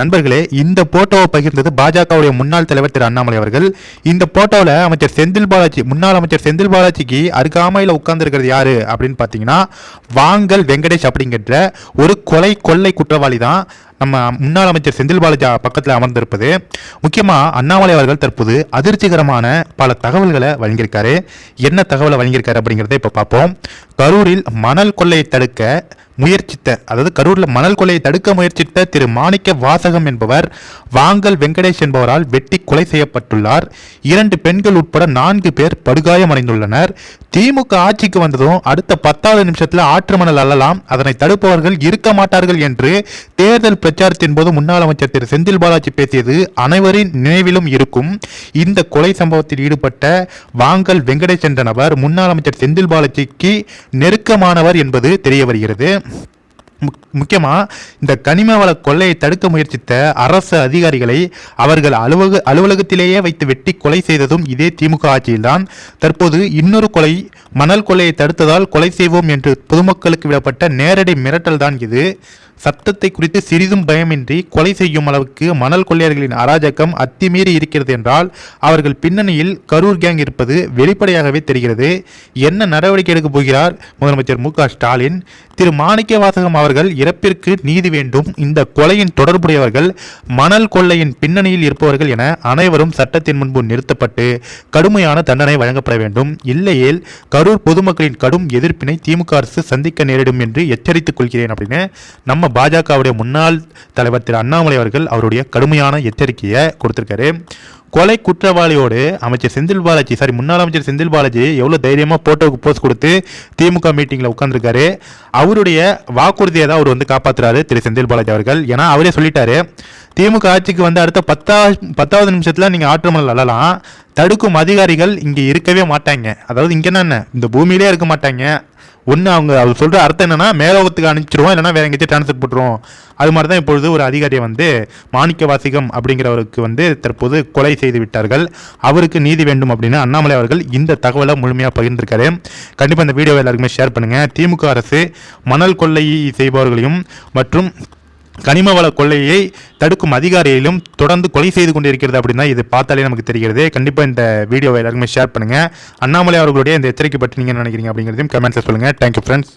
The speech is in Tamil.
நண்பர்களே, இந்த போட்டோவை பகிர்ந்தது பாஜகவுடைய முன்னாள் தலைவர் திரு அண்ணாமலை அவர்கள். இந்த போட்டோவில் அமைச்சர் செந்தில் பாலாஜி, முன்னாள் அமைச்சர் செந்தில் பாலாஜிக்கு அருகாமையில் உட்கார்ந்துருக்கிறது யாரு அப்படின்னு பார்த்தீங்கன்னா, வாங்கல் வெங்கடேஷ் அப்படிங்கிற ஒரு கொள்ளை குற்றவாளி தான் நம்ம முன்னாள் அமைச்சர் செந்தில் பாலாஜி பக்கத்தில் அமர்ந்திருப்பது. முக்கியமாக அண்ணாமலை அவர்கள் தற்போது அதிர்ச்சிகரமான பல தகவல்களை வழங்கியிருக்காரு. என்ன தகவலை வழங்கியிருக்காரு அப்படிங்கிறத இப்போ பார்ப்போம். கரூரில் மணல் கொள்ளையை தடுக்க கரூரில் மணல் கொள்ளையை தடுக்க முயற்சித்த திரு மாணிக்க வாசகம் என்பவர் வாங்கல் வெங்கடேஷ் என்பவரால் வெட்டி கொலை செய்யப்பட்டுள்ளார். 2 பெண்கள் உட்பட 4 பேர் படுகாயமடைந்துள்ளனர். திமுக ஆட்சிக்கு வந்ததும் அடுத்த 10வது நிமிஷத்தில் ஆற்று மணல் அள்ளலாம், அதனை தடுப்பவர்கள் இருக்க மாட்டார்கள் என்று தேர்தல் பிரச்சாரத்தின் போது முன்னாள் அமைச்சர் திரு செந்தில் பாலாஜி பேசியது அனைவரின் நினைவிலும் இருக்கும். இந்த கொலை சம்பவத்தில் ஈடுபட்ட வாங்கல் வெங்கடேஷ் என்ற நபர் முன்னாள் அமைச்சர் செந்தில் பாலாஜிக்கு நெருக்கமானவர் என்பது தெரிய வருகிறது. முக்கியமாக இந்த கனிம வள கொள்ளையை தடுக்க முயற்சித்த அரசு அதிகாரிகளை அவர்கள் அலுவலகத்திலேயே வைத்து வெட்டி கொலை செய்ததும் இதே திமுக ஆட்சியில்தான். தற்போது இன்னொரு மணல் கொள்ளையை தடுத்ததால் கொலை செய்வோம் என்று பொதுமக்களுக்கு விடப்பட்ட நேரடி மிரட்டல் தான் இது. சட்டத்தை குறித்து சிறிதும் பயமின்றி கொலை செய்யும் அளவுக்கு மணல் கொள்ளையர்களின் அராஜகம் அத்துமீறி இருக்கிறது என்றால் அவர்கள் பின்னணியில் கரூர் கேங் இருப்பது வெளிப்படையாகவே தெரிகிறது. என்ன நடவடிக்கை எடுக்கப் போகிறார் முதலமைச்சர் மு.க. ஸ்டாலின்? திரு மாணிக்க வாசகம் அவர்கள் இறப்பிற்கு நீதி வேண்டும். இந்த கொலையின் தொடர்புடையவர்கள், மணல் கொள்ளையின் பின்னணியில் இருப்பவர்கள் என அனைவரும் சட்டத்தின் முன்பு நிறுத்தப்பட்டு கடுமையான தண்டனை வழங்கப்பட வேண்டும். இல்லையேல் கரூர் பொதுமக்களின் கடும் எதிர்ப்பினை திமுக அரசு சந்திக்க நேரிடும் என்று எச்சரித்துக் கொள்கிறேன் அப்படின்னு நம்ம பாஜகவுடைய முன்னாள் தலைவர் திரு அண்ணாமலை அவர்கள் அவருடைய கடுமையான எச்சரிக்கையை கொடுத்திருக்காரு. கொலை குற்றவாளியோடு முன்னாள் அமைச்சர் செந்தில் பாலாஜி எவ்வளோ தைரியமாக போட்டோவுக்கு போஸ்ட் கொடுத்து திமுக மீட்டிங்கில் உட்காந்துருக்காரு. அவருடைய வாக்குறுதியை தான் அவர் காப்பாற்றுறாரு திரு செந்தில் பாலாஜி அவர்கள். ஏன்னா அவரே சொல்லிட்டாரு, திமுக ஆட்சிக்கு அடுத்த 10வது நிமிஷத்தில் நீங்கள் ஆற்று மணல் அள்ளலாம், தடுக்கும் அதிகாரிகள் இங்கே இருக்கவே மாட்டாங்க. அதாவது இங்கே என்ன, இந்த பூமியிலே இருக்க மாட்டாங்க. ஒன்று அவர் சொல்கிற அர்த்தம் என்னன்னா, மேலோகத்துக்கு அனுப்பிச்சிருவோம், இல்லைனா வேற எங்கேயும் டிரான்ஸ்ஃபர் போட்டுருவோம். அது மாதிரி தான் இப்பொழுது ஒரு அதிகாரியை மாணிக்க வாசகம் அப்படிங்கிறவருக்கு தற்போது கொலை செய்து விட்டார்கள். அவருக்கு நீதி வேண்டும் அப்படின்னு அண்ணாமலை அவர்கள் இந்த தகவலை முழுமையாக பகிர்ந்திருக்காரு. கண்டிப்பாக இந்த வீடியோவை எல்லாருக்குமே ஷேர் பண்ணுங்கள். திமுக அரசு மணல் கொள்ளை செய்பவர்களையும் மற்றும் கனிம வள கொள்ளையை தடுக்கும் அதிகாரியிலும் தொடர்ந்து கொலை செய்து கொண்டிருக்கிறது அப்படின்னா இது பார்த்தாலே நமக்கு தெரிகிறது. கண்டிப்பாக இந்த வீடியோவை எல்லாருக்குமே ஷேர் பண்ணுங்கள். அண்ணாமலை அவர்களுடைய இந்த எச்சரிக்கை பற்றி நீங்கள் நினைக்கிறீங்க அப்படிங்கிறதையும் கமெண்ட்ஸில் சொல்லுங்கள். Thank you friends.